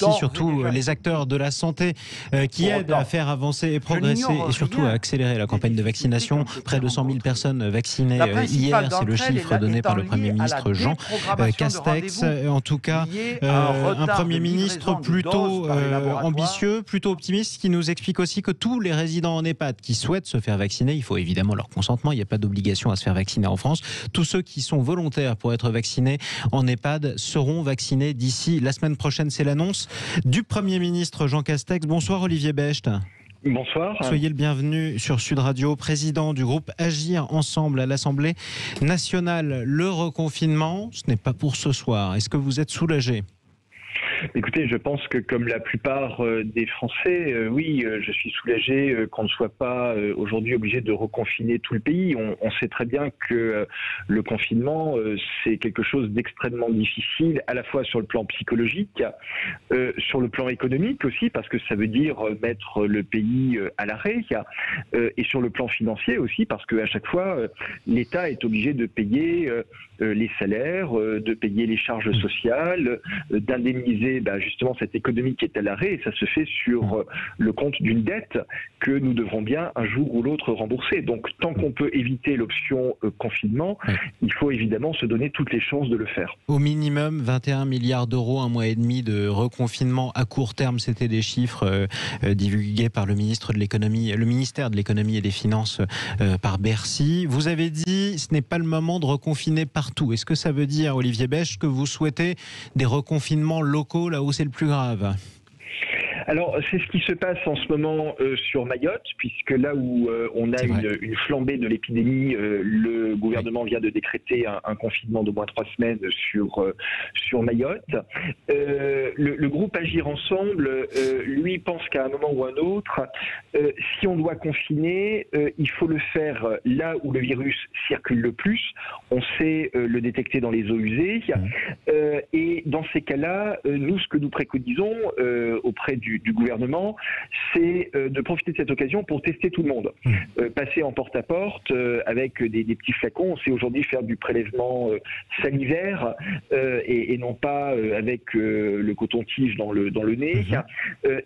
remercie surtout les acteurs de la santé qui aident à faire avancer et progresser et surtout à accélérer la campagne de vaccination. Près de 100 000 personnes vaccinées hier, c'est le chiffre donné par le Premier ministre Jean Castex. En tout cas, un Premier ministre plutôt ambitieux, plutôt optimiste, qui nous explique aussi que tous les résidents en EHPAD qui souhaitent se faire vacciner, il faut évidemment leur consentement, il n'y a pas d'obligation à se faire vacciner en France. Tous ceux qui sont volontaires pour être vaccinés en EHPAD seront vaccinés d'ici la semaine prochaine. C'est l'annonce du Premier ministre Jean Castex. Bonsoir Olivier Becht. Bonsoir. Soyez le bienvenu sur Sud Radio, président du groupe Agir Ensemble à l'Assemblée nationale. Le reconfinement, ce n'est pas pour ce soir. Est-ce que vous êtes soulagé ? Écoutez, je pense que comme la plupart des Français, oui, je suis soulagé qu'on ne soit pas aujourd'hui obligé de reconfiner tout le pays. On sait très bien que le confinement, c'est quelque chose d'extrêmement difficile, à la fois sur le plan psychologique, sur le plan économique aussi, parce que ça veut dire mettre le pays à l'arrêt, et sur le plan financier aussi, parce qu'à chaque fois, l'État est obligé de payer les salaires, de payer les charges sociales, d'indemniser justement cette économie qui est à l'arrêt, et ça se fait sur le compte d'une dette que nous devrons bien un jour ou l'autre rembourser. Donc tant qu'on peut éviter l'option confinement, il faut évidemment se donner toutes les chances de le faire. Au minimum 21 milliards d'euros, un mois et demi de reconfinement à court terme, c'était des chiffres divulgués par le ministère de l'économie et des finances par Bercy. Vous avez dit ce n'est pas le moment de reconfiner partout. Est-ce que ça veut dire, Olivier Becht, que vous souhaitez des reconfinements locaux là où c'est le plus grave ? Alors, c'est ce qui se passe en ce moment sur Mayotte, puisque là où on a une flambée de l'épidémie, le gouvernement vient de décréter un confinement d'au moins 3 semaines sur Mayotte. Le groupe Agir Ensemble, lui, pense qu'à un moment ou un autre, si on doit confiner, il faut le faire là où le virus circule le plus. On sait le détecter dans les eaux usées. Et dans ces cas-là, nous, ce que nous préconisons auprès du gouvernement, c'est de profiter de cette occasion pour tester tout le monde. Passer en porte-à-porte avec des petits flacons. On sait aujourd'hui faire du prélèvement salivaire et non pas avec le coton-tige dans le nez.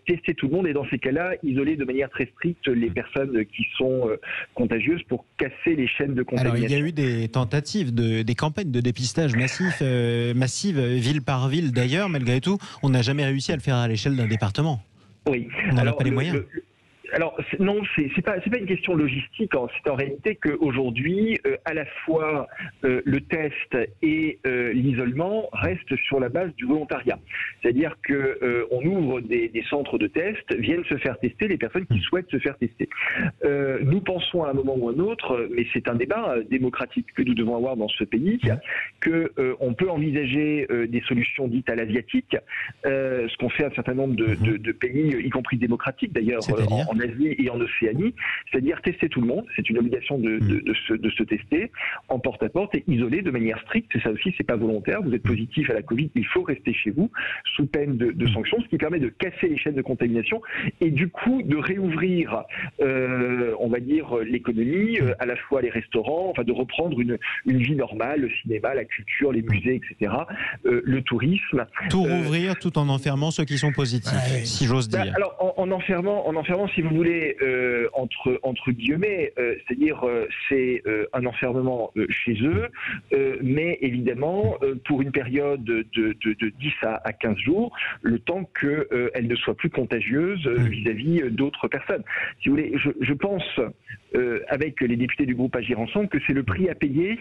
Tester tout le monde et dans ces cas-là, isoler de manière très stricte les personnes qui sont contagieuses pour casser les chaînes de contamination. Alors, il y a eu des tentatives, des campagnes de dépistage massives, ville par ville. D'ailleurs, malgré tout, on n'a jamais réussi à le faire à l'échelle d'un département. Oui. On n'a pas les moyens. Alors non, c'est pas une question logistique. C'est en réalité qu'aujourd'hui, à la fois le test et l'isolement restent sur la base du volontariat. C'est-à-dire que on ouvre des centres de test, viennent se faire tester les personnes qui souhaitent se faire tester. Nous pensons à un moment ou à un autre, mais c'est un débat démocratique que nous devons avoir dans ce pays, que on peut envisager des solutions dites à l'asiatique, ce qu'ont fait un certain nombre de pays, y compris démocratiques d'ailleurs, en Asie et en Océanie, c'est-à-dire tester tout le monde. C'est une obligation de se tester en porte-à-porte et isoler de manière stricte. Et ça aussi, c'est pas volontaire. Vous êtes positif à la Covid, il faut rester chez vous sous peine de sanctions, ce qui permet de casser les chaînes de contamination et du coup de réouvrir, on va dire, l'économie, à la fois les restaurants, enfin de reprendre une vie normale, le cinéma, la culture, les musées, etc., le tourisme. Tout rouvrir tout en enfermant ceux qui sont positifs, si j'ose dire. Alors en enfermant, si vous voulez, entre guillemets, c'est-à-dire c'est un enfermement chez eux, mais évidemment pour une période de 10 à 15 jours, le temps qu'elle ne soit plus contagieuse vis-à-vis d'autres personnes. Si vous voulez, je pense, avec les députés du groupe Agir Ensemble, que c'est le prix à payer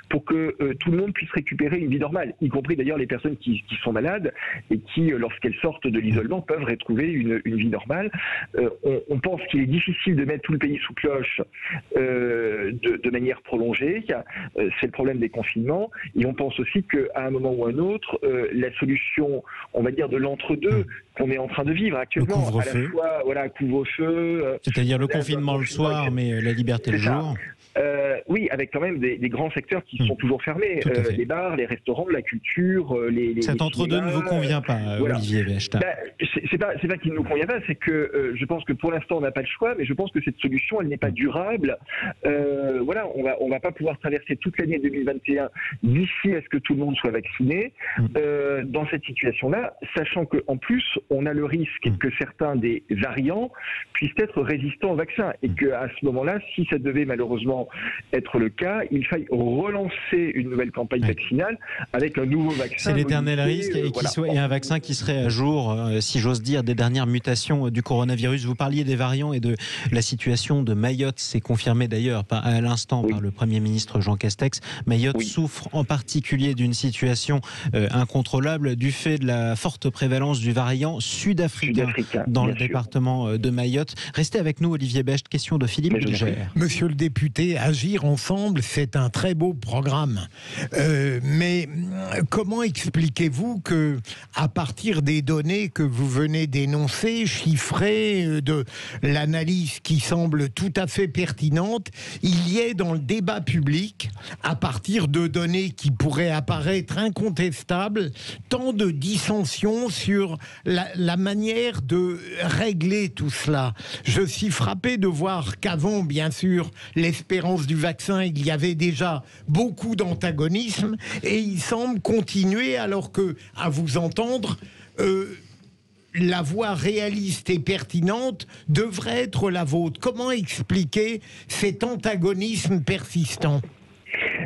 pour que tout le monde puisse récupérer une vie normale, y compris d'ailleurs les personnes qui sont malades et qui, lorsqu'elles sortent de l'isolement, peuvent retrouver une vie normale. On pense qu'il est difficile de mettre tout le pays sous cloche de manière prolongée. C'est le problème des confinements. Et on pense aussi qu'à un moment ou à un autre, la solution, on va dire, de l'entre-deux qu'on est en train de vivre actuellement, couvre-feu. à la fois couvre-feu, c'est-à-dire le confinement le soir, mais la liberté le jour. oui, avec quand même des grands secteurs qui sont toujours fermés. Les bars, les restaurants, la culture, Cet entre-deux ne vous convient pas, voilà. Olivier Becht. C'est pas qu'il ne nous convient pas, c'est que je pense que pour l'instant on n'a pas le choix, mais je pense que cette solution elle n'est pas durable. Voilà, on va pas pouvoir traverser toute l'année 2021 d'ici à ce que tout le monde soit vacciné dans cette situation-là, sachant qu'en plus on a le risque que certains des variants puissent être résistants au vaccin et qu'à ce moment-là, si ça devait malheureusement être le cas, il faille relancer une nouvelle campagne vaccinale avec un nouveau vaccin. C'est l'éternel risque et un vaccin qui serait à jour, si j'ose dire, des dernières mutations du coronavirus. Vous parliez des variants et de la situation de Mayotte. C'est confirmé d'ailleurs à l'instant par le Premier ministre Jean Castex. Mayotte souffre en particulier d'une situation incontrôlable du fait de la forte prévalence du variant sud-africain dans le département de Mayotte. Restez avec nous, Olivier Becht. Question de Philippe Bilger. Monsieur le député, Agir ensemble, c'est un très beau programme. Mais comment expliquez-vous que, à partir des données que vous venez d'énoncer, chiffrées, de l'analyse qui semble tout à fait pertinente, il y ait dans le débat public, à partir de données qui pourraient apparaître incontestables, tant de dissensions sur la manière de régler tout cela? Je suis frappé de voir qu'avant, bien sûr, l'espérance du vaccin, il y avait déjà beaucoup d'antagonisme et il semble continuer, alors que, à vous entendre, la voie réaliste et pertinente devrait être la vôtre. Comment expliquer cet antagonisme persistant ?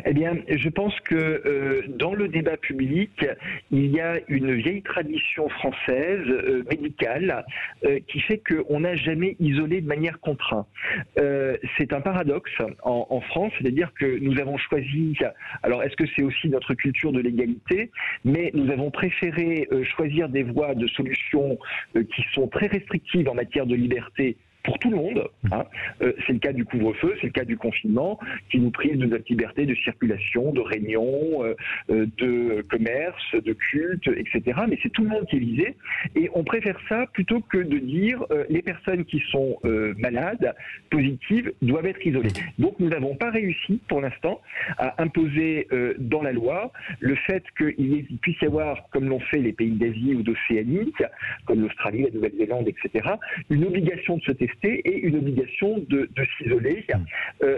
Eh bien, je pense que dans le débat public, il y a une vieille tradition française médicale qui fait qu'on n'a jamais isolé de manière contrainte. C'est un paradoxe en France, c'est-à-dire que nous avons choisi, alors est-ce que c'est aussi notre culture de l'égalité, mais nous avons préféré choisir des voies de solutions qui sont très restrictives en matière de liberté pour tout le monde. C'est le cas du couvre-feu, c'est le cas du confinement, qui nous prive de notre liberté de circulation, de réunion, de commerce, de culte, etc. Mais c'est tout le monde qui est visé. Et on préfère ça plutôt que de dire les personnes qui sont malades, positives, doivent être isolées. Donc nous n'avons pas réussi pour l'instant à imposer dans la loi le fait qu'il puisse y avoir, comme l'ont fait les pays d'Asie ou d'Océanie, comme l'Australie, la Nouvelle-Zélande, etc., une obligation de se tester et une obligation de s'isoler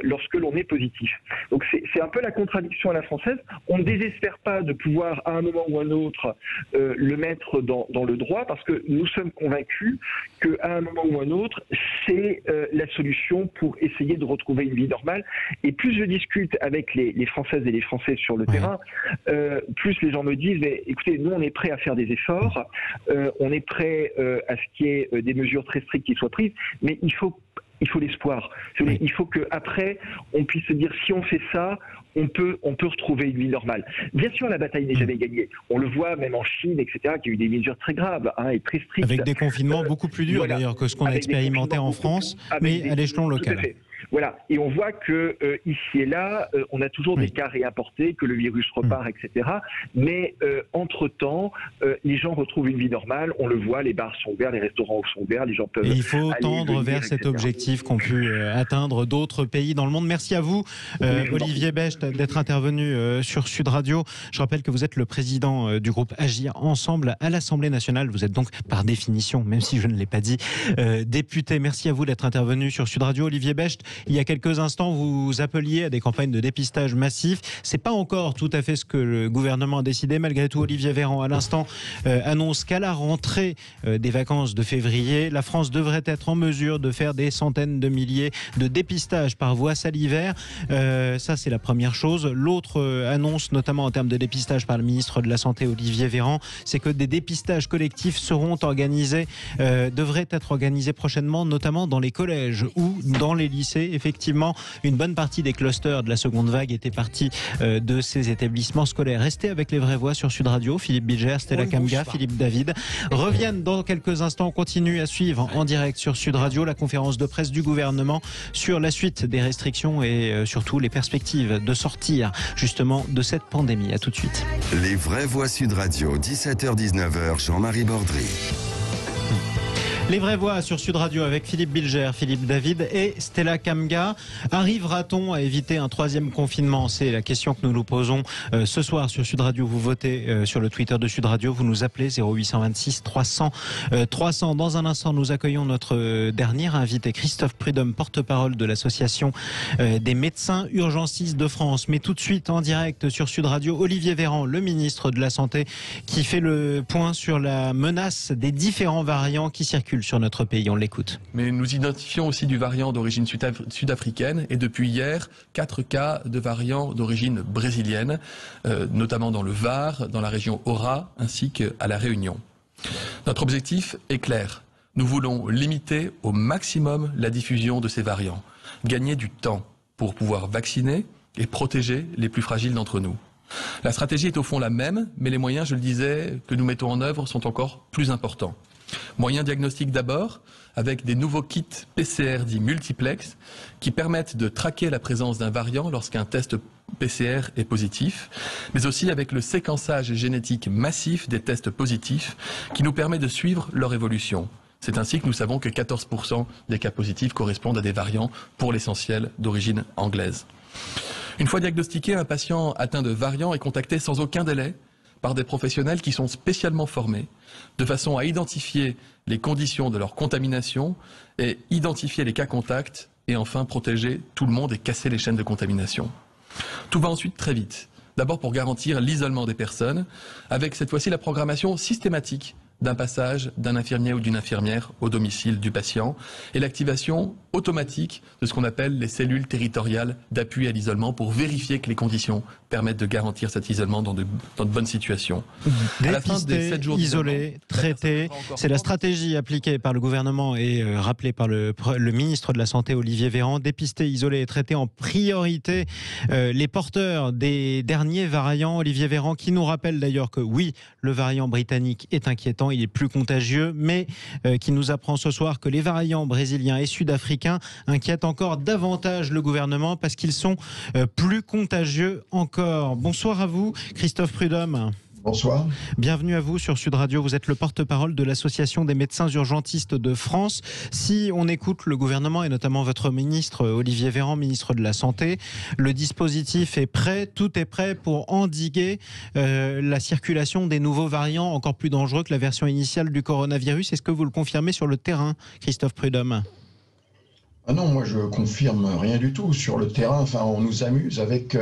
lorsque l'on est positif. Donc c'est un peu la contradiction à la française. On ne désespère pas de pouvoir à un moment ou à un autre le mettre dans le droit, parce que nous sommes convaincus qu'à un moment ou à un autre, c'est la solution pour essayer de retrouver une vie normale. Et plus je discute avec les Françaises et les Français sur le terrain, plus les gens me disent, mais, écoutez, nous on est prêts à faire des efforts, on est prêts à ce qu'il y ait des mesures très strictes qui soient prises, mais il faut l'espoir. Il faut qu'après, on puisse se dire, si on fait ça, on peut retrouver une vie normale. Bien sûr, la bataille n'est jamais gagnée. On le voit même en Chine, etc., qui a eu des mesures très graves et très strictes. Avec des confinements beaucoup plus durs d'ailleurs que ce qu'on a expérimenté en France, mais à l'échelon local. Voilà, et on voit que ici et là, on a toujours des cas réimportés, que le virus repart, etc. Mais entre-temps, les gens retrouvent une vie normale. On le voit, les bars sont ouverts, les restaurants sont ouverts, les gens peuvent. Et il faut tendre vers cet objectif qu'ont pu atteindre d'autres pays dans le monde. Merci à vous, Olivier Becht, d'être intervenu sur Sud Radio. Je rappelle que vous êtes le président du groupe Agir Ensemble à l'Assemblée nationale. Vous êtes donc, par définition, même si je ne l'ai pas dit, député. Merci à vous d'être intervenu sur Sud Radio, Olivier Becht. Il y a quelques instants, vous appeliez à des campagnes de dépistage massif. C'est pas encore tout à fait ce que le gouvernement a décidé. Malgré tout, Olivier Véran, à l'instant, annonce qu'à la rentrée des vacances de février, la France devrait être en mesure de faire des centaines de milliers de dépistages par voie salivaire. Ça, c'est la première chose. L'autre annonce, notamment en termes de dépistage par le ministre de la Santé, Olivier Véran, c'est que des dépistages collectifs seront organisés, devraient être organisés prochainement, notamment dans les collèges ou dans les lycées. Effectivement, une bonne partie des clusters de la seconde vague étaient partis de ces établissements scolaires. Restez avec les vraies voix sur Sud Radio. Philippe Bilger, Stella Kamga, Philippe David reviennent dans quelques instants. On continue à suivre en direct sur Sud Radio la conférence de presse du gouvernement sur la suite des restrictions et surtout les perspectives de sortir justement de cette pandémie. À tout de suite. Les vraies voix Sud Radio, 17h-19h, Jean-Marie Bordry. Les vraies voix sur Sud Radio avec Philippe Bilger, Philippe David et Stella Kamga. Arrivera-t-on à éviter un troisième confinement? C'est la question que nous nous posons ce soir sur Sud Radio. Vous votez sur le Twitter de Sud Radio, vous nous appelez 0826 300 300. Dans un instant, nous accueillons notre dernier invité, Christophe Prudhomme, porte-parole de l'association des médecins urgencistes de France. Mais tout de suite, en direct sur Sud Radio, Olivier Véran, le ministre de la Santé, qui fait le point sur la menace des différents variants qui circulent sur notre pays. On l'écoute. Mais nous identifions aussi du variant d'origine sud-africaine et depuis hier, 4 cas de variants d'origine brésilienne, notamment dans le Var, dans la région Aura ainsi qu'à La Réunion. Notre objectif est clair. Nous voulons limiter au maximum la diffusion de ces variants, gagner du temps pour pouvoir vacciner et protéger les plus fragiles d'entre nous. La stratégie est au fond la même, mais les moyens, je le disais, que nous mettons en œuvre sont encore plus importants. Moyens diagnostiques d'abord, avec des nouveaux kits PCR dits multiplex, qui permettent de traquer la présence d'un variant lorsqu'un test PCR est positif, mais aussi avec le séquençage génétique massif des tests positifs, qui nous permet de suivre leur évolution. C'est ainsi que nous savons que 14% des cas positifs correspondent à des variants, pour l'essentiel d'origine anglaise. Une fois diagnostiqué, un patient atteint de variants est contacté sans aucun délai par des professionnels qui sont spécialement formés, de façon à identifier les conditions de leur contamination et identifier les cas contacts et enfin protéger tout le monde et casser les chaînes de contamination. Tout va ensuite très vite. D'abord pour garantir l'isolement des personnes, avec cette fois-ci la programmation systématique d'un passage d'un infirmier ou d'une infirmière au domicile du patient et l'activation automatique de ce qu'on appelle les cellules territoriales d'appui à l'isolement pour vérifier que les conditions permettent de garantir cet isolement dans de bonnes situations. Dépister, isoler, traiter, c'est la stratégie appliquée par le gouvernement et rappelée par le ministre de la Santé Olivier Véran. Dépister, isoler et traiter en priorité les porteurs des derniers variants. Olivier Véran qui nous rappelle d'ailleurs que oui, le variant britannique est inquiétant, il est plus contagieux, mais qui nous apprend ce soir que les variants brésiliens et sud-africains inquiètent encore davantage le gouvernement parce qu'ils sont plus contagieux encore. Bonsoir à vous, Christophe Prudhomme. Bonsoir. Bienvenue à vous sur Sud Radio. Vous êtes le porte-parole de l'Association des médecins urgentistes de France. Si on écoute le gouvernement et notamment votre ministre Olivier Véran, ministre de la Santé, le dispositif est prêt, tout est prêt pour endiguer la circulation des nouveaux variants encore plus dangereux que la version initiale du coronavirus. Est-ce que vous le confirmez sur le terrain, Christophe Prudhomme ? Ah non, moi je confirme rien du tout. Sur le terrain, enfin, on nous amuse avec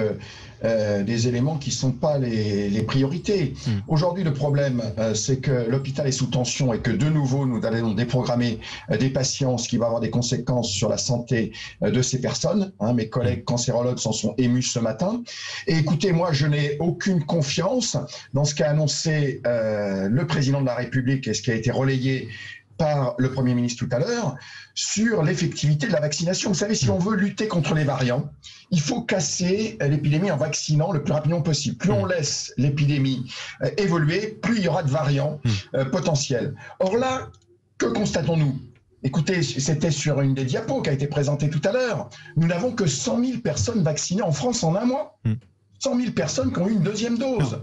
des éléments qui ne sont pas les priorités. Aujourd'hui, le problème, c'est que l'hôpital est sous tension et que de nouveau, nous allons déprogrammer des patients, ce qui va avoir des conséquences sur la santé de ces personnes. Mes collègues cancérologues s'en sont émus ce matin. Et écoutez, moi, je n'ai aucune confiance dans ce qu'a annoncé le président de la République et ce qui a été relayé par le Premier ministre tout à l'heure, sur l'effectivité de la vaccination. Vous savez, si on veut lutter contre les variants, il faut casser l'épidémie en vaccinant le plus rapidement possible. Plus on laisse l'épidémie évoluer, plus il y aura de variants potentiels. Or là, que constatons-nous ? Écoutez, c'était sur une des diapos qui a été présentée tout à l'heure. Nous n'avons que 100 000 personnes vaccinées en France en un mois. 100 000 personnes qui ont eu une deuxième dose.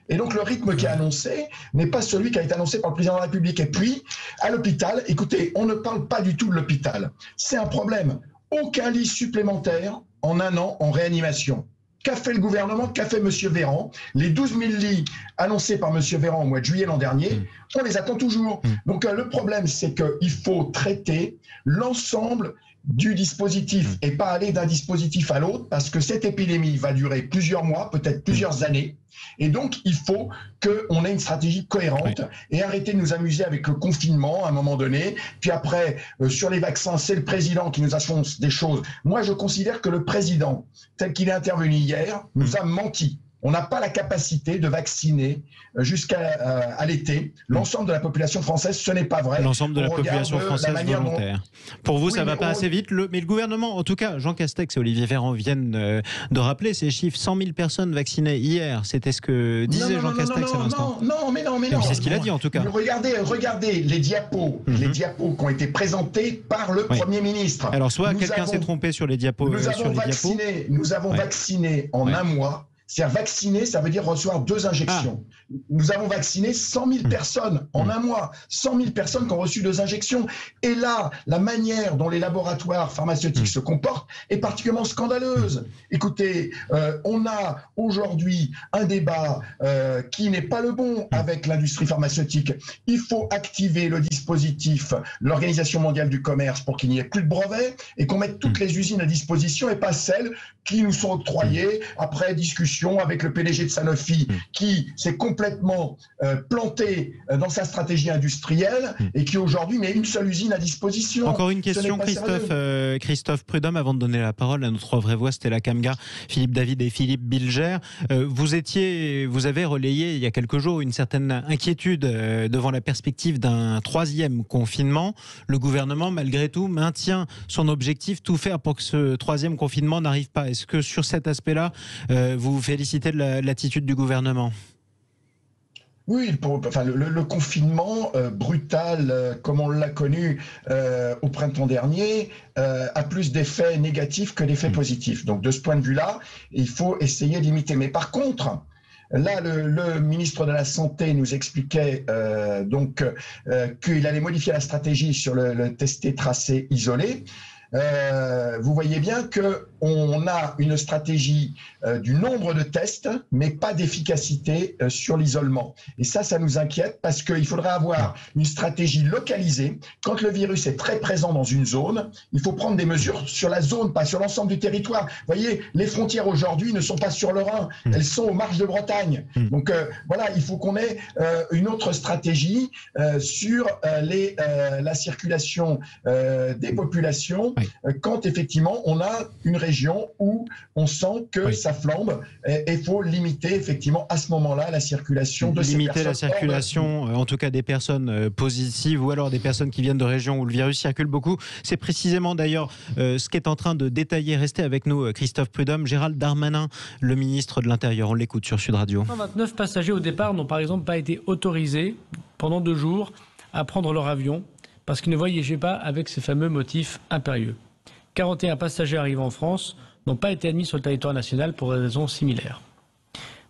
Et donc le rythme qui est annoncé n'est pas celui qui a été annoncé par le président de la République. Et puis, à l'hôpital, écoutez, on ne parle pas du tout de l'hôpital. C'est un problème. Aucun lit supplémentaire en un an en réanimation. Qu'a fait le gouvernement? Qu'a fait M. Véran? Les 12 000 lits annoncés par M. Véran au mois de juillet l'an dernier, on les attend toujours. Donc le problème, c'est qu'il faut traiter l'ensemble du dispositif et pas aller d'un dispositif à l'autre parce que cette épidémie va durer plusieurs mois, peut-être plusieurs années. Et donc, il faut qu'on ait une stratégie cohérente et arrêter de nous amuser avec le confinement à un moment donné. Puis après, sur les vaccins, c'est le président qui nous annonce des choses. Moi, je considère que le président, tel qu'il est intervenu hier, nous a menti. On n'a pas la capacité de vacciner jusqu'à l'été l'ensemble de la population française. Ce n'est pas vrai. L'ensemble de la population française volontaire. Pour vous, ça ne va pas assez vite. Mais le gouvernement, en tout cas, Jean Castex et Olivier Véran viennent de rappeler ces chiffres. 100 000 personnes vaccinées hier. C'était ce que disait Jean Castex à l'instant. Non. C'est ce qu'il a dit, en tout cas. Regardez les diapos. Les diapos qui ont été présentés par le Premier ministre. Alors, soit quelqu'un s'est trompé sur les diapos. Nous avons vacciné en un mois C'est-à-dire vacciner, ça veut dire recevoir 2 injections. Nous avons vacciné 100 000 personnes en un mois. 100 000 personnes qui ont reçu 2 injections. Et là, la manière dont les laboratoires pharmaceutiques se comportent est particulièrement scandaleuse. Écoutez, on a aujourd'hui un débat qui n'est pas le bon avec l'industrie pharmaceutique. Il faut activer le dispositif, l'Organisation mondiale du commerce, pour qu'il n'y ait plus de brevets et qu'on mette toutes les usines à disposition et pas celles qui nous sont octroyées après discussion avec le PDG de Sanofi qui s'est complètement planté dans sa stratégie industrielle et qui aujourd'hui met une seule usine à disposition. Encore une question, Christophe Prudhomme, avant de donner la parole à notre vraie voix, Stella Kamgar, Philippe David et Philippe Bilger. Vous avez relayé il y a quelques jours une certaine inquiétude devant la perspective d'un 3e confinement. Le gouvernement, malgré tout, maintient son objectif, tout faire pour que ce 3e confinement n'arrive pas. Est-ce que sur cet aspect-là, vous vous félicitez de l'attitude du gouvernement ? Oui, le confinement brutal, comme on l'a connu au printemps dernier, a plus d'effets négatifs que d'effets positifs. Donc de ce point de vue-là, il faut essayer de limiter. Mais par contre, là, le ministre de la Santé nous expliquait qu'il allait modifier la stratégie sur le testé, tracé, isolé. Vous voyez bien qu'on a une stratégie du nombre de tests, mais pas d'efficacité sur l'isolement. Et ça nous inquiète parce qu'il faudrait avoir une stratégie localisée. Quand le virus est très présent dans une zone, il faut prendre des mesures sur la zone, pas sur l'ensemble du territoire. Vous voyez, les frontières aujourd'hui ne sont pas sur le Rhin, elles sont aux marges de Bretagne. Donc voilà, il faut qu'on ait une autre stratégie sur la circulation des populations. Quand effectivement on a une région où on sent que ça flambe, et il faut limiter effectivement à ce moment-là la circulation de ces personnes. Limiter la circulation, en tout cas des personnes positives ou alors des personnes qui viennent de régions où le virus circule beaucoup. C'est précisément d'ailleurs ce qu'est en train de détailler. Restez avec nous, Christophe Prudhomme. Gérald Darmanin, le ministre de l'Intérieur, on l'écoute sur Sud Radio. 29 passagers au départ n'ont par exemple pas été autorisés pendant 2 jours à prendre leur avion parce qu'ils ne voyageaient pas avec ces fameux motifs impérieux. 41 passagers arrivant en France n'ont pas été admis sur le territoire national pour des raisons similaires.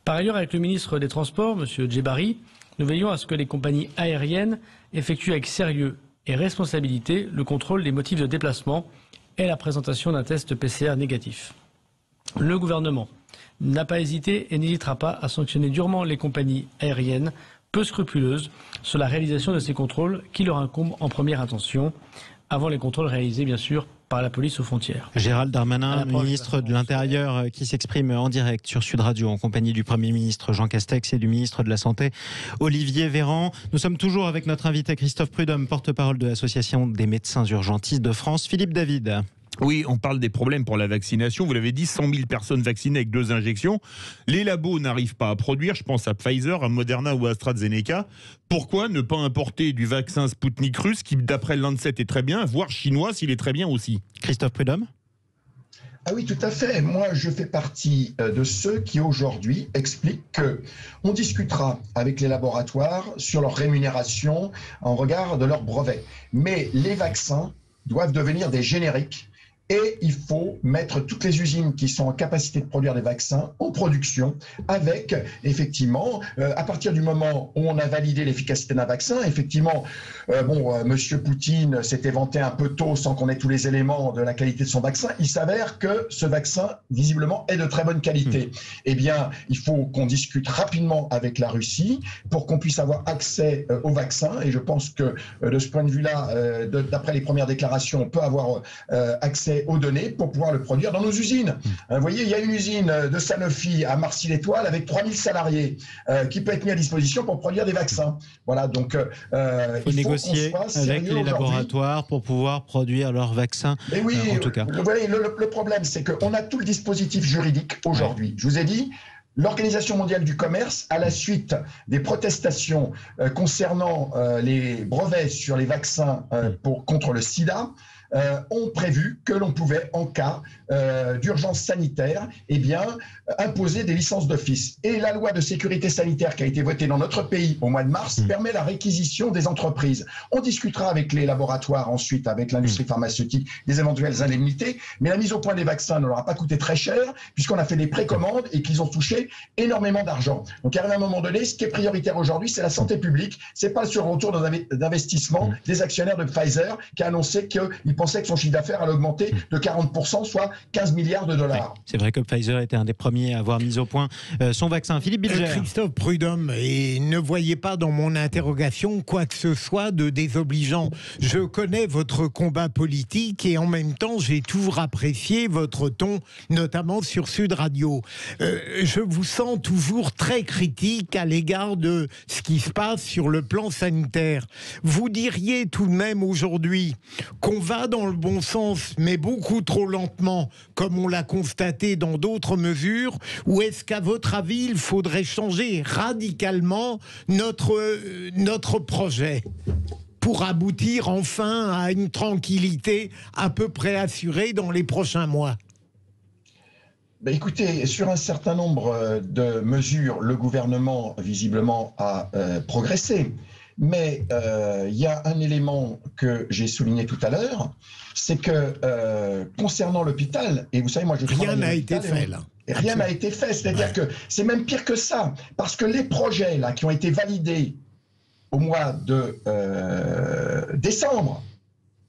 Par ailleurs, avec le ministre des Transports, M. Djebari, nous veillons à ce que les compagnies aériennes effectuent avec sérieux et responsabilité le contrôle des motifs de déplacement et la présentation d'un test PCR négatif. Le gouvernement n'a pas hésité et n'hésitera pas à sanctionner durement les compagnies aériennes peu scrupuleuses sur la réalisation de ces contrôles qui leur incombent en première intention, avant les contrôles réalisés, bien sûr, par la police aux frontières. Gérald Darmanin, ministre de l'Intérieur, qui s'exprime en direct sur Sud Radio en compagnie du Premier ministre Jean Castex et du ministre de la Santé Olivier Véran. Nous sommes toujours avec notre invité Christophe Prudhomme, porte-parole de l'Association des médecins urgentistes de France. Philippe David. Oui, on parle des problèmes pour la vaccination. Vous l'avez dit, 100 000 personnes vaccinées avec 2 injections. Les labos n'arrivent pas à produire. Je pense à Pfizer, à Moderna ou à AstraZeneca. Pourquoi ne pas importer du vaccin Sputnik russe qui, d'après le Lancet, est très bien, voire chinois s'il est très bien aussi? Christophe Prudhomme. Ah oui, tout à fait. Moi, je fais partie de ceux qui aujourd'hui expliquent qu'on discutera avec les laboratoires sur leur rémunération en regard de leurs brevets. Mais les vaccins doivent devenir des génériques. Et il faut mettre toutes les usines qui sont en capacité de produire des vaccins en production avec, effectivement, à partir du moment où on a validé l'efficacité d'un vaccin, effectivement, Monsieur Poutine s'était vanté un peu tôt sans qu'on ait tous les éléments de la qualité de son vaccin. Il s'avère que ce vaccin, visiblement, est de très bonne qualité. Eh bien, il faut qu'on discute rapidement avec la Russie pour qu'on puisse avoir accès au vaccin. Et je pense que de ce point de vue-là, d'après les premières déclarations, on peut avoir accès aux données pour pouvoir le produire dans nos usines. Vous voyez, il y a une usine de Sanofi à Marcy-l'Étoile avec 3000 salariés qui peut être mis à disposition pour produire des vaccins. Voilà, donc il faut négocier avec les laboratoires pour pouvoir produire leurs vaccins. Mais oui, en tout cas. Vous voyez, le problème, c'est qu'on a tout le dispositif juridique aujourd'hui. Je vous ai dit, l'Organisation mondiale du commerce, à la suite des protestations concernant les brevets sur les vaccins contre le sida, ont prévu que l'on pouvait, en cas d'urgence sanitaire, imposer des licences d'office. Et la loi de sécurité sanitaire qui a été votée dans notre pays au mois de mars permet la réquisition des entreprises. On discutera avec les laboratoires ensuite, avec l'industrie pharmaceutique, des éventuelles indemnités, mais la mise au point des vaccins ne leur a pas coûté très cher, puisqu'on a fait des précommandes et qu'ils ont touché énormément d'argent. Donc il y a un moment donné, ce qui est prioritaire aujourd'hui, c'est la santé publique, c'est pas sur le retour d'investissement des actionnaires de Pfizer, qui a annoncé qu'il pensait que son chiffre d'affaires allait augmenter de 40%, soit 15 milliards de dollars. C'est vrai que Pfizer était un des premiers à avoir mis au point son vaccin. Philippe Bilger. Christophe Prudhomme, et ne voyez pas dans mon interrogation quoi que ce soit de désobligeant. Je connais votre combat politique et en même temps, j'ai toujours apprécié votre ton, notamment sur Sud Radio. Je vous sens toujours très critique à l'égard de ce qui se passe sur le plan sanitaire. Vous diriez tout de même aujourd'hui qu'on va dans le bon sens, mais beaucoup trop lentement, comme on l'a constaté dans d'autres mesures, ou est-ce qu'à votre avis, il faudrait changer radicalement notre projet pour aboutir enfin à une tranquillité à peu près assurée dans les prochains mois? Écoutez, sur un certain nombre de mesures, le gouvernement visiblement a progressé. Mais il y a un élément que j'ai souligné tout à l'heure, c'est que concernant l'hôpital, et vous savez, moi je travaille rien n'a été fait là. Rien n'a été fait, c'est-à-dire que c'est même pire que ça, parce que les projets là qui ont été validés au mois de décembre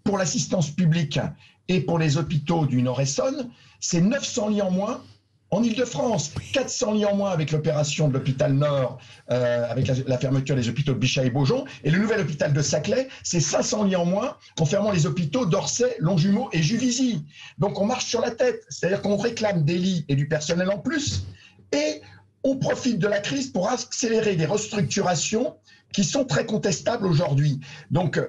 pour l'assistance publique et pour les hôpitaux du Nord-Essonne, c'est 900 lits en moins en Ile-de-France, 400 lits en moins avec l'opération de l'hôpital Nord, avec la fermeture des hôpitaux de Bichat et Beaujon, et le nouvel hôpital de Saclay, c'est 500 lits en moins en fermant les hôpitaux d'Orsay, Longjumeau et Juvisy. Donc on marche sur la tête, c'est-à-dire qu'on réclame des lits et du personnel en plus, et on profite de la crise pour accélérer des restructurations qui sont très contestables aujourd'hui. Donc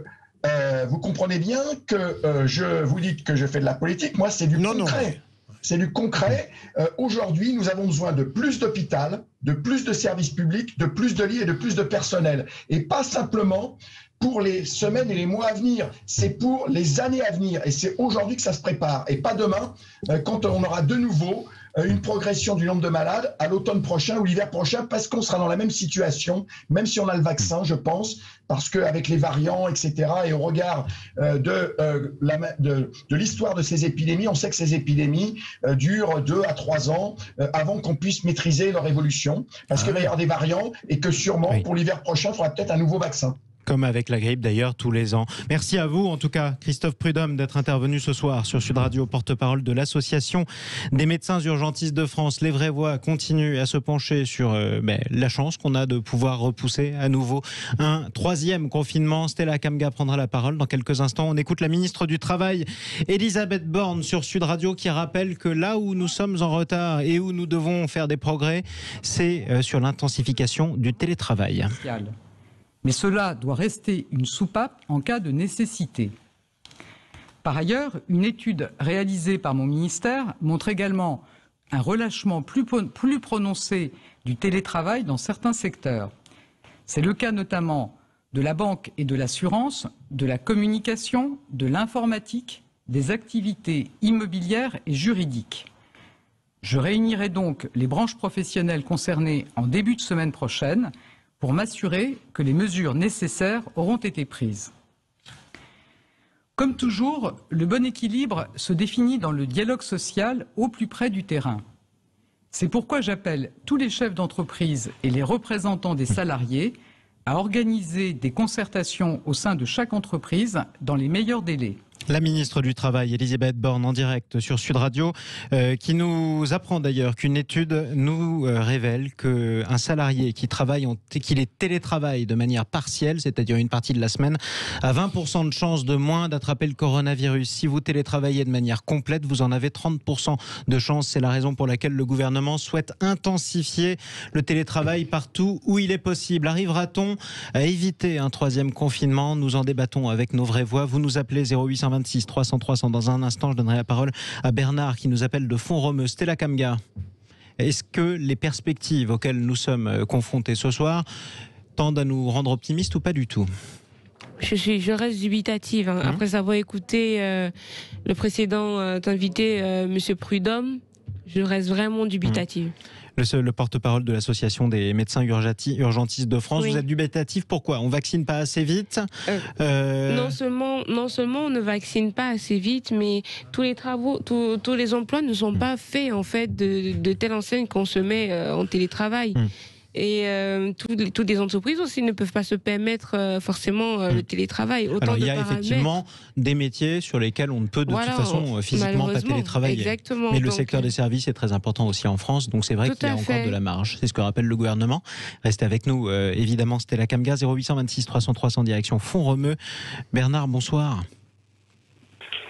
vous comprenez bien que je vous dis que je fais de la politique, moi c'est du concret. C'est du concret. Aujourd'hui, nous avons besoin de plus d'hôpital, de plus de services publics, de plus de lits et de plus de personnel. Et pas simplement pour les semaines et les mois à venir, c'est pour les années à venir. Et c'est aujourd'hui que ça se prépare. Et pas demain, quand on aura de nouveau une progression du nombre de malades à l'automne prochain ou l'hiver prochain, parce qu'on sera dans la même situation, même si on a le vaccin, je pense, parce qu'avec les variants, etc., et au regard de l'histoire de ces épidémies, on sait que ces épidémies durent 2 à 3 ans avant qu'on puisse maîtriser leur évolution, parce qu'il va y avoir des variants et que sûrement, pour l'hiver prochain, il faudra peut-être un nouveau vaccin. Comme avec la grippe d'ailleurs tous les ans. Merci à vous en tout cas, Christophe Prudhomme, d'être intervenu ce soir sur Sud Radio, porte-parole de l'Association des médecins urgentistes de France. Les vraies voix continuent à se pencher sur la chance qu'on a de pouvoir repousser à nouveau un 3e confinement. Stella Kamga prendra la parole dans quelques instants. On écoute la ministre du Travail, Elisabeth Borne, sur Sud Radio, qui rappelle que là où nous sommes en retard et où nous devons faire des progrès, c'est sur l'intensification du télétravail. Mais cela doit rester une soupape en cas de nécessité. Par ailleurs, une étude réalisée par mon ministère montre également un relâchement plus prononcé du télétravail dans certains secteurs. C'est le cas notamment de la banque et de l'assurance, de la communication, de l'informatique, des activités immobilières et juridiques. Je réunirai donc les branches professionnelles concernées en début de semaine prochaine pour m'assurer que les mesures nécessaires auront été prises. Comme toujours, le bon équilibre se définit dans le dialogue social au plus près du terrain. C'est pourquoi j'appelle tous les chefs d'entreprise et les représentants des salariés à organiser des concertations au sein de chaque entreprise dans les meilleurs délais. La ministre du Travail, Elisabeth Borne, en direct sur Sud Radio, qui nous apprend d'ailleurs qu'une étude nous révèle qu'un salarié qui est télétravaille de manière partielle, c'est-à-dire une partie de la semaine, a 20% de chance de moins d'attraper le coronavirus. Si vous télétravaillez de manière complète, vous en avez 30% de chance. C'est la raison pour laquelle le gouvernement souhaite intensifier le télétravail partout où il est possible. Arrivera-t-on à éviter un 3e confinement? Nous en débattons avec nos vraies voix. Vous nous appelez 0826 300 300. Dans un instant, je donnerai la parole à Bernard qui nous appelle de Font-Romeu. Stella Kamga, est-ce que les perspectives auxquelles nous sommes confrontés ce soir tendent à nous rendre optimistes ou pas du tout? Je reste dubitative. Hein. Après avoir écouté le précédent invité, Monsieur Prudhomme, je reste vraiment dubitative. Le porte-parole de l'association des médecins urgentistes de France, vous êtes dubitatif, pourquoi? On vaccine pas assez vite non seulement on ne vaccine pas assez vite, mais tous les travaux, tous les emplois ne sont pas faits en fait de telle enseigne qu'on se met en télétravail. Et toutes les entreprises aussi ne peuvent pas se permettre forcément le télétravail. Alors il y a effectivement des métiers sur lesquels on ne peut de toute façon physiquement pas télétravailler. Exactement. Mais le secteur des services est très important aussi en France, donc c'est vrai qu'il y a encore de la marge. C'est ce que rappelle le gouvernement. Restez avec nous, évidemment, Stella Kamga, 0826 300 300 direction Font-Romeu. Bernard, bonsoir.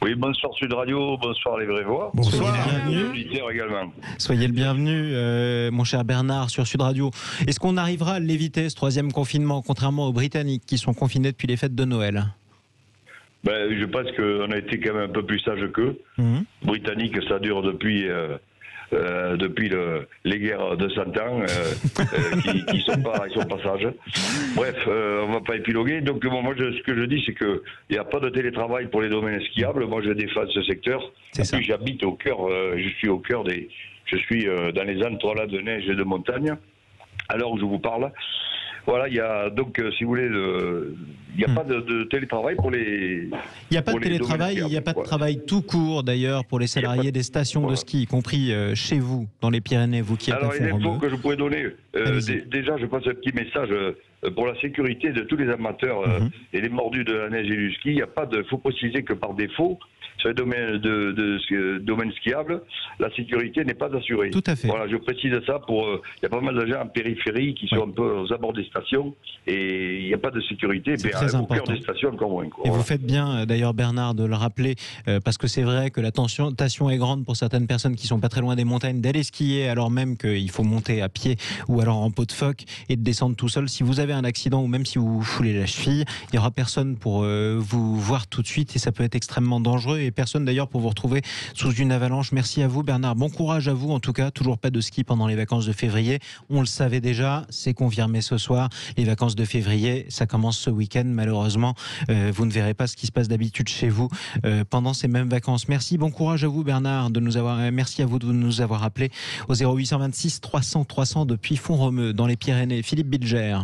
Oui, bonsoir Sud Radio, bonsoir les vraies voix. Bonsoir, bienvenue. Également. Soyez le bienvenu, mon cher Bernard, sur Sud Radio. Est-ce qu'on arrivera à l'éviter, ce troisième confinement, contrairement aux Britanniques qui sont confinés depuis les fêtes de Noël? Je pense qu'on a été quand même un peu plus sage qu'eux. Britanniques, ça dure depuis les guerres de 100 ans qui sont pas sages. Bref, on va pas épiloguer. Donc moi, ce que je dis, c'est que il n'y a pas de télétravail pour les domaines skiables. Moi, je défends ce secteur. Et puis j'habite au cœur. Je suis au cœur je suis dans les entours de neige et de montagne. À l'heure où je vous parle. Voilà, il y a donc, si vous voulez, il n'y a pas de télétravail pour les. Il n'y a pas de télétravail, il n'y a pas de travail tout court d'ailleurs pour les salariés des stations de ski, y compris chez vous, dans les Pyrénées, vous qui êtes à Font-Romeu. Alors, une info que je pourrais donner, déjà, je passe un petit message pour la sécurité de tous les amateurs et les mordus de la neige et du ski. Il faut préciser que par défaut, sur les domaines skiables, la sécurité n'est pas assurée. Tout à fait. Voilà, je précise ça il y a pas mal de gens en périphérie qui sont un peu aux abords des stations et il n'y a pas de sécurité. C'est très important. Au cœur des stations, encore moins. Et vous faites bien, d'ailleurs, Bernard, de le rappeler, parce que c'est vrai que la tension est grande pour certaines personnes qui sont pas très loin des montagnes d'aller skier, alors même qu'il faut monter à pied ou alors en peau de phoque et de descendre tout seul. Si vous avez un accident ou même si vous vous foulez la cheville, il n'y aura personne pour vous voir tout de suite et ça peut être extrêmement dangereux. Et personne d'ailleurs pour vous retrouver sous une avalanche. Merci à vous Bernard, bon courage à vous en tout cas, toujours pas de ski pendant les vacances de février, on le savait déjà, c'est confirmé ce soir, les vacances de février ça commence ce week-end malheureusement, vous ne verrez pas ce qui se passe d'habitude chez vous pendant ces mêmes vacances. Merci, bon courage à vous Bernard, merci à vous de nous avoir appelé au 0826 300 300 depuis Font-Romeu dans les Pyrénées. Philippe Bilger.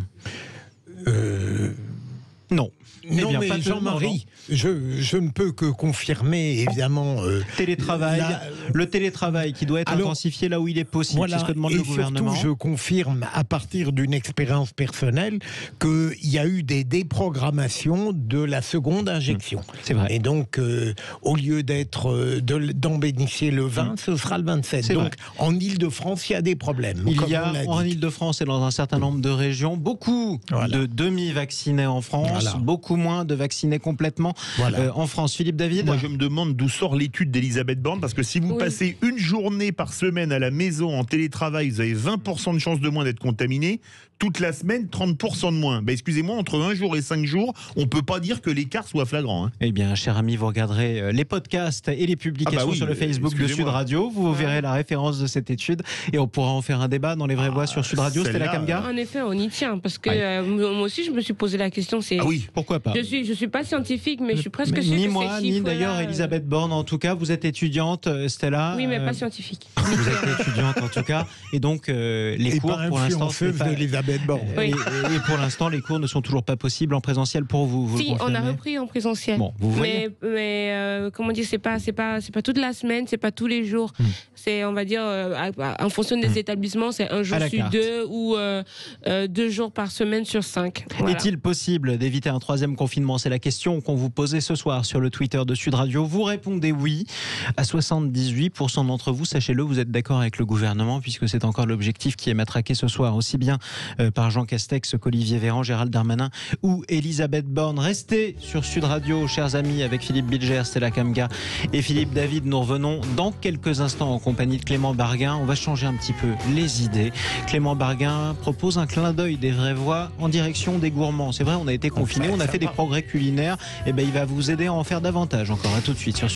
Non. Non, bien, mais Jean-Marie, je ne peux que confirmer, évidemment... le télétravail qui doit être intensifié là où il est possible, voilà, c'est ce que demande le gouvernement. Et surtout, je confirme, à partir d'une expérience personnelle, qu'il y a eu des déprogrammations de la seconde injection. C'est vrai. Et donc, au lieu d'en bénéficier le 20, ce sera le 27. Donc, en Ile-de-France, il y a des problèmes. Il y a, en Ile-de-France et dans un certain nombre de régions, beaucoup de demi-vaccinés en France, beaucoup moins de vaccinés complètement en France. Philippe David. Moi, je me demande d'où sort l'étude d'Elisabeth Borne, parce que si vous passez une journée par semaine à la maison en télétravail, vous avez 20% de chances de moins d'être contaminé. Toute la semaine, 30% de moins. Excusez-moi, entre 1 jour et 5 jours, on ne peut pas dire que l'écart soit flagrant. Eh bien, cher ami, vous regarderez les podcasts et les publications sur le Facebook de Sud Radio. Vous verrez la référence de cette étude et on pourra en faire un débat dans les vraies voix sur Sud Radio. Stella Kamga. En effet, on y tient parce que moi aussi, je me suis posé la question. Pourquoi pas? Je suis pas scientifique, mais je suis presque sûre que ni moi, ni d'ailleurs Elisabeth Borne. En tout cas, vous êtes étudiante, Stella. Oui, mais pas scientifique. Vous êtes étudiante en tout cas, et donc les cours pour l'instant, et pour l'instant, les cours ne sont toujours pas possibles en présentiel pour vous. Si, on a repris en présentiel. Bon, vous voyez. Mais comment dire, c'est pas toute la semaine, c'est pas tous les jours. C'est, on va dire, en fonction des établissements, c'est 1 jour sur 2 ou 2 jours par semaine sur 5. Voilà. Est-il possible d'éviter un 3e confinement? C'est la question qu'on vous posait ce soir sur le Twitter de Sud Radio. Vous répondez oui. À 78% d'entre vous, sachez-le, vous êtes d'accord avec le gouvernement, puisque c'est encore l'objectif qui est matraqué ce soir, aussi bien par Jean Castex qu'Olivier Véran, Gérald Darmanin ou Elisabeth Borne. Restez sur Sud Radio, chers amis, avec Philippe Bilger, Stella Kamga et Philippe David. Nous revenons dans quelques instants en compagnie de Clément Barguin. On va changer un petit peu les idées. Clément Barguin propose un clin d'œil des vraies voix en direction des gourmands. C'est vrai, on a été confinés, on a fait des progrès culinaires. Et il va vous aider à en faire davantage encore. À tout de suite sur